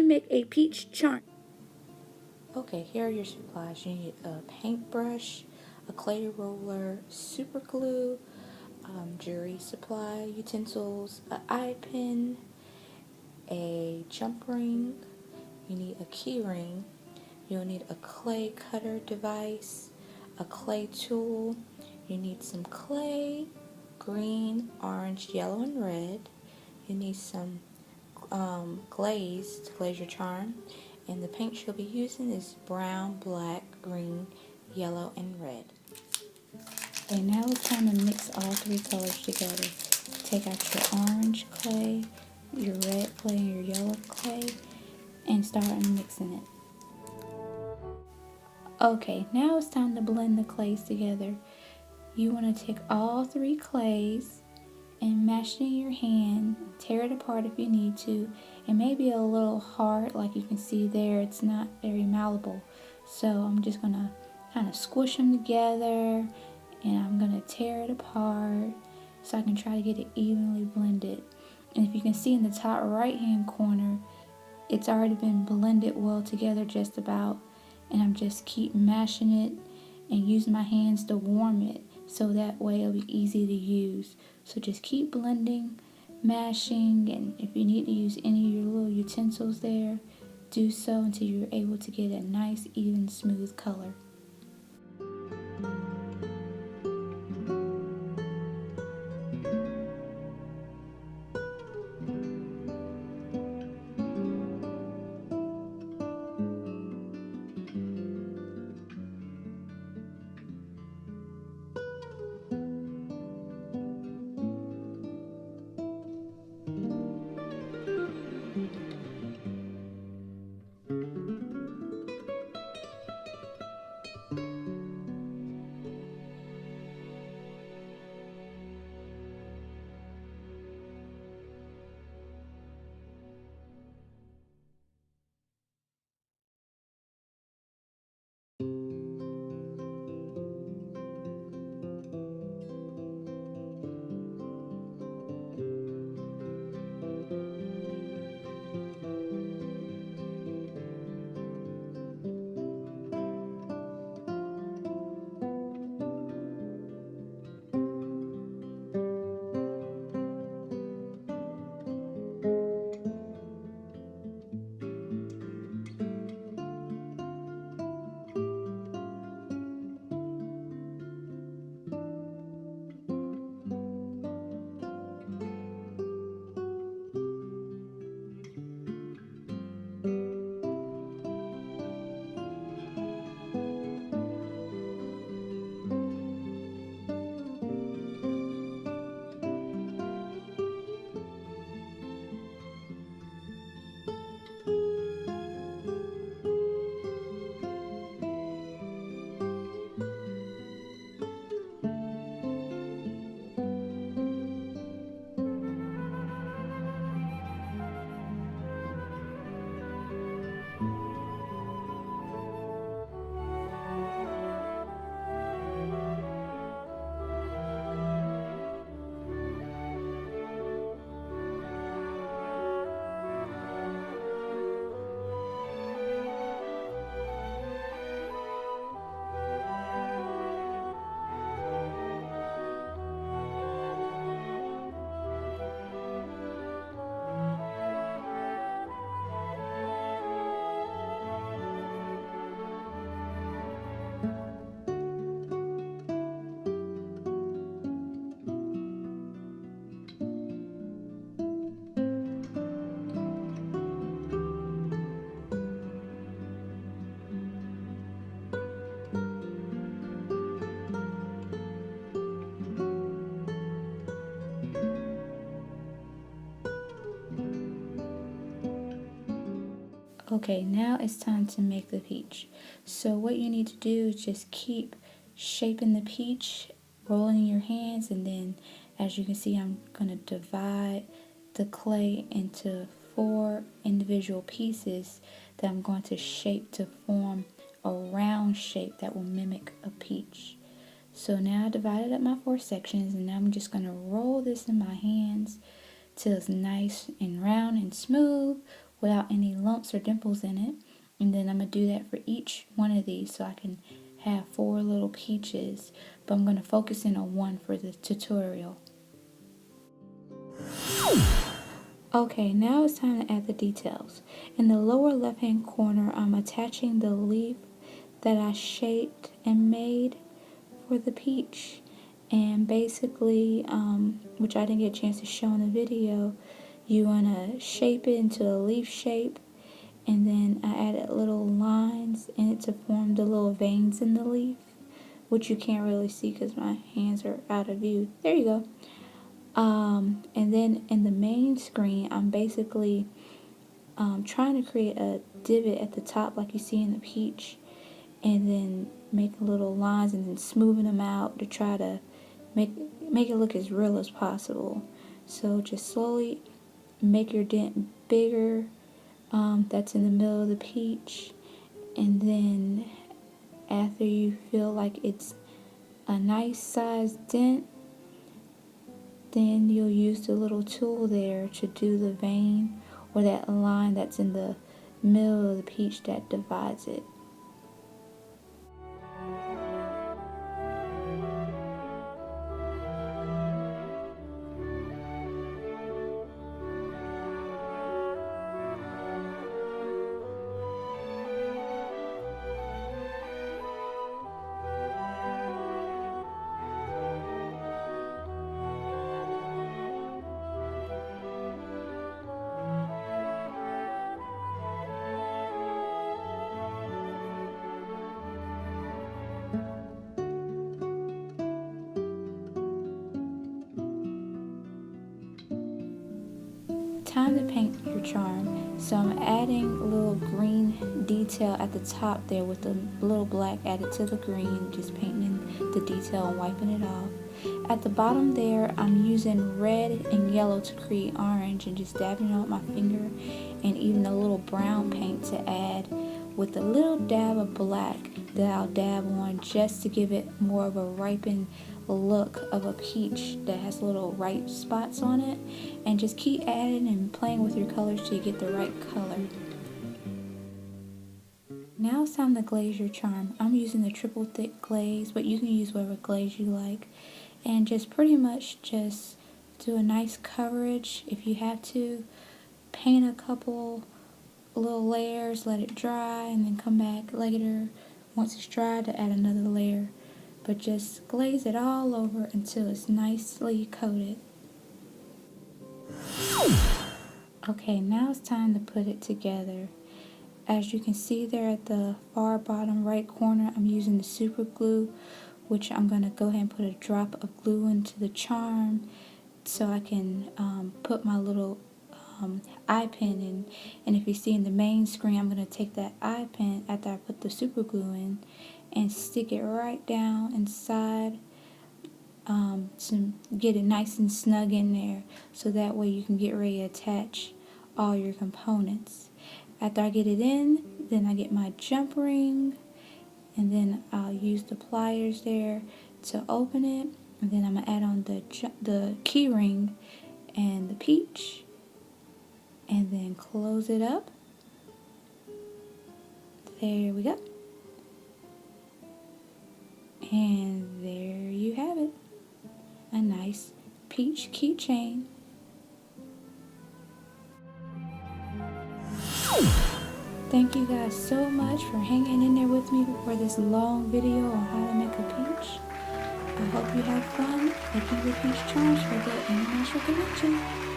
make a peach charm. Okay, here are your supplies. You need a paintbrush, a clay roller, super glue, jewelry supply utensils, an eye pin, a jump ring. You need a key ring. You'll need a clay cutter device, a clay tool. You need some clay, green, orange, yellow, and red. You need some glaze to glaze your charm. And the paint you'll be using is brown, black, green, yellow, and red. Okay, now it's time to mix all three colors together. Take out your orange clay, your red clay, and your yellow clay, and start mixing it. Okay, now it's time to blend the clays together. You want to take all three clays and mash it in your hand. Tear it apart if you need to. It may be a little hard, like you can see there. It's not very malleable. So I'm just going to kind of squish them together, and I'm going to tear it apart so I can try to get it evenly blended. And if you can see in the top right hand corner, it's already been blended well together just about. And I'm just keep mashing it and using my hands to warm it so that way it'll be easy to use. So just keep blending, mashing, and if you need to use any of your little utensils there, do so until you're able to get a nice, even, smooth color. Okay, now it's time to make the peach. So what you need to do is just keep shaping the peach, rolling in your hands, and then as you can see, I'm going to divide the clay into 4 individual pieces that I'm going to shape to form a round shape that will mimic a peach. So now I divided up my 4 sections, and now I'm just going to roll this in my hands till it's nice and round and smooth without any lumps or dimples in it. And then I'm going to do that for each one of these so I can have 4 little peaches. But I'm going to focus in on one for the tutorial. Okay, now it's time to add the details. In the lower left hand corner, I'm attaching the leaf that I shaped and made for the peach. And basically, which I didn't get a chance to show in the video, you want to shape it into a leaf shape. And then I added little lines in it to form the little veins in the leaf, which you can't really see because my hands are out of view. There you go. And then in the main screen, I'm basically trying to create a divot at the top like you see in the peach, and then making little lines and then smoothing them out to try to make it look as real as possible. So just slowly make your dent bigger. That's in the middle of the peach, and then after you feel like it's a nice sized dent, then you'll use the little tool there to do the vein or that line that's in the middle of the peach that divides it. Time to paint your charm. So I'm adding a little green detail at the top there with the little black added to the green, just painting the detail and wiping it off. At the bottom there, I'm using red and yellow to create orange and just dabbing it on my finger, and even a little brown paint to add with a little dab of black that I'll dab on just to give it more of a ripened look of a peach that has little ripe spots on it. And just keep adding and playing with your colors till you get the right color. Now it's time to glaze your charm. I'm using the triple thick glaze, but you can use whatever glaze you like, and just pretty much just do a nice coverage if you have to. Paint a couple little layers, let it dry, and then come back later once it's dry to add another layer. But just glaze it all over until it's nicely coated. Okay, now it's time to put it together. As you can see there at the far bottom right corner, I'm using the super glue, which I'm going to go ahead and put a drop of glue into the charm so I can put my little eye pin in. And if you see in the main screen, I'm going to take that eye pin after I put the super glue in and stick it right down inside to get it nice and snug in there, so that way you can get ready to attach all your components. After I get it in, then I get my jump ring, and then I'll use the pliers there to open it, and then I'm going to add on the key ring and the peach, and then close it up. There we go. And there you have it. A nice peach keychain. Thank you guys so much for hanging in there with me for this long video on how to make a peach. I hope you have fun making your peach charms for the International Convention.